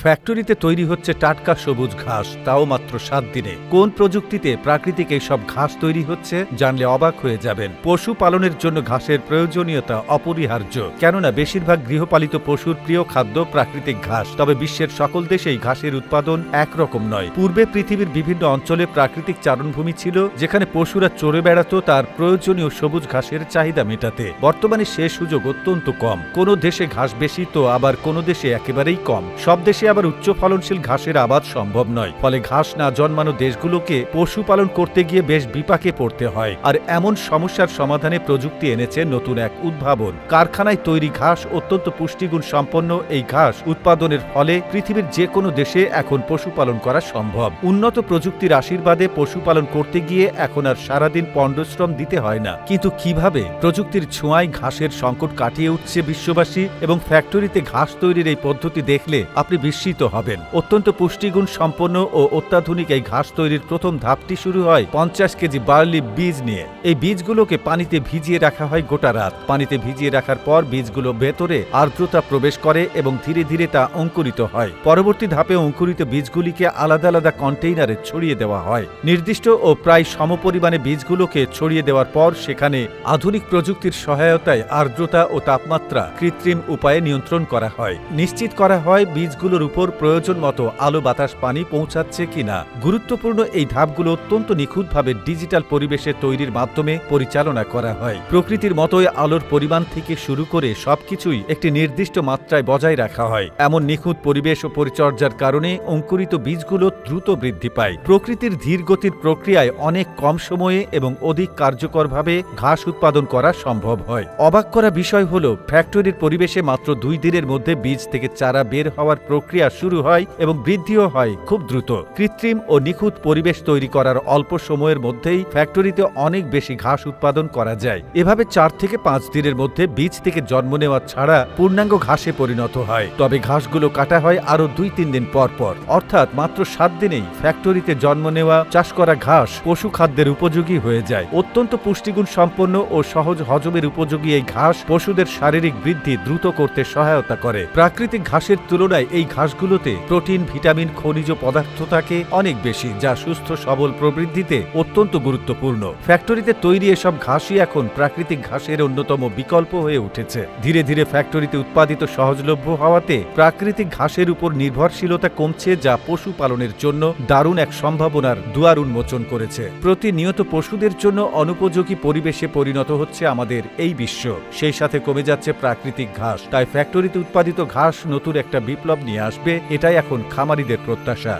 ফ্যাক্টরিতে তৈরি হচ্ছে টাটকা সবুজ ঘাস, তাও মাত্র 7 দিনে। কোন প্রযুক্তিতে প্রাকৃতিক এইসব ঘাস তৈরি হচ্ছে জানলে অবাক হয়ে যাবেন। পশু পালনের জন্য ঘাসের প্রয়োজনীয়তা অপরিহার্য, কেননা বেশিরভাগ গৃহপালিত পশুর প্রিয় খাদ্য প্রাকৃতিক ঘাস। তবে বিশ্বের সকল দেশেই ঘাসের উৎপাদন একরকম নয়। পূর্বে পৃথিবীর বিভিন্ন অঞ্চলে প্রাকৃতিক চারণভূমি ছিল, যেখানে পশুরা চড়ে বেড়াত তার প্রয়োজনীয় সবুজ ঘাসের চাহিদা মেটাতে। বর্তমানে সে সুযোগ অত্যন্ত কম। কোনো দেশে ঘাস বেশি তো আবার কোনো দেশে একেবারেই কম। সব দেশে আবার উচ্চ ফলনশীল ঘাসের আবাদ সম্ভব নয়। ফলে ঘাস না জন্মানো দেশগুলোকে পশুপালন করতে গিয়ে বেশ বিপাকে পড়তে হয়। আর এমন সমস্যার সমাধানে প্রযুক্তি এনেছে নতুন এক উদ্ভাবন। কারখানায় তৈরি ঘাস অত্যন্ত পুষ্টিগুণ সম্পন্ন এই ঘাস উৎপাদনের ফলে পৃথিবীর যে কোনো দেশে এখন পশুপালন করা সম্ভব। উন্নত প্রযুক্তির আশীর্বাদে পশুপালন করতে গিয়ে এখন আর সারাদিন পণ্ডশ্রম দিতে হয় না। কিন্তু কিভাবে প্রযুক্তির ছোঁয়ায় ঘাসের সংকট কাটিয়ে উঠছে বিশ্ববাসী, এবং ফ্যাক্টরিতে ঘাস তৈরির এই পদ্ধতি দেখলে আপনি বিস্মিত হবেন। অত্যন্ত পুষ্টিগুণ সম্পন্ন ও অত্যাধুনিক এই ঘাস তৈরির প্রথম ধাপটি শুরু হয় 50 কেজি বার্লি বীজ নিয়ে। এই বীজগুলোকে পানিতে ভিজিয়ে রাখা হয় গোটা রাত। পানিতে ভিজিয়ে রাখার পর বীজগুলো ভেতরে আর্দ্রতা প্রবেশ করে এবং ধীরে ধীরে তা অঙ্কুরিত হয়। পরবর্তী ধাপে অঙ্কুরিত বীজগুলিকে আলাদা আলাদা কন্টেইনারে ছড়িয়ে দেওয়া হয়। নির্দিষ্ট ও প্রায় সমপরিমাণে বীজগুলোকে ছড়িয়ে দেওয়ার পর সেখানে আধুনিক প্রযুক্তির সহায়তায় আর্দ্রতা ও তাপমাত্রা কৃত্রিম উপায়ে নিয়ন্ত্রণ করা হয়। নিশ্চিত করা হয় বীজগুলোর উপর প্রয়োজন মতো আলো বাতাস পানি পৌঁছাচ্ছে কিনা। গুরুত্বপূর্ণ এই ধাপগুলো অত্যন্ত নিখুঁতভাবে ডিজিটাল পরিবেশে তৈরির মাধ্যমে পরিচালনা করা হয়। প্রকৃতির মতোই আলোর পরিমাণ থেকে শুরু করে সবকিছুই একটি নির্দিষ্ট মাত্রায় বজায় রাখা হয়। এমন নিখুঁত পরিবেশ ও পরিচর্যার কারণে অঙ্কুরিত বীজগুলো দ্রুত বৃদ্ধি পায়। প্রকৃতির ধীর গতির প্রক্রিয়ায় অনেক কম সময়ে এবং অধিক কার্যকরভাবে ঘাস উৎপাদন করা সম্ভব হয়। অবাক করা বিষয় হল, ফ্যাক্টরির পরিবেশে মাত্র 2 দিনের মধ্যে বীজ থেকে চারা বের হওয়ার প্রক্রিয়া শুরু হয় এবং বৃদ্ধিও হয় খুব দ্রুত। কৃত্রিম ও নিখুঁত পরিবেশ তৈরি করার অল্প সময়ের মধ্যেই ফ্যাক্টরিতে অনেক বেশি ঘাস উৎপাদন করা যায়। এভাবে 4 থেকে 5 দিনের মধ্যে বীজ থেকে জন্ম নেওয়া ছাড়া পূর্ণাঙ্গ ঘাসে পরিণত হয়। তবে ঘাসগুলো কাটা হয় আরও 2-3 দিন পর পর, অর্থাৎ মাত্র 7 দিনেই ফ্যাক্টরিতে জন্ম নেওয়া চাষ করা ঘাস পশু খাদ্যের উপযোগী হয়ে যায়। অত্যন্ত পুষ্টিগুণ সম্পন্ন ও সহজ হজমের উপযোগী এই ঘাস পশুদের শারীরিক বৃদ্ধি দ্রুত করতে সহায়তা করে। প্রাকৃতিক ঘাসের তুলনায় এই ঘাসগুলোতে প্রোটিন, ভিটামিন, খনিজ পদার্থ থাকে অনেক বেশি, যা সুস্থ সবল প্রবৃদ্ধিতে অত্যন্ত গুরুত্বপূর্ণ। ফ্যাক্টরিতে তৈরি এসব ঘাসই এখন প্রাকৃতিক ঘাসের অন্যতম বিকল্প হয়ে উঠেছে। ধীরে ধীরে ফ্যাক্টরিতে উৎপাদিত সহজলভ্য হওয়াতে প্রাকৃতিক ঘাসের উপর নির্ভরশীলতা কমছে, যা পশুপালনের জন্য দারুণ এক সম্ভাবনার দুয়ার উন্মোচন করেছে। প্রতিনিয়ত পশুদের জন্য অনুপযোগী পরিবেশে পরিণত হচ্ছে আমাদের এই বিশ্ব। সেই সাথে কমে যাচ্ছে প্রাকৃতিক ঘাস। তাই ফ্যাক্টরিতে উৎপাদিত ঘাস নতুন একটা বিপ্লব নিয়ে আসবে, এটাই এখন খামারিদের প্রত্যাশা।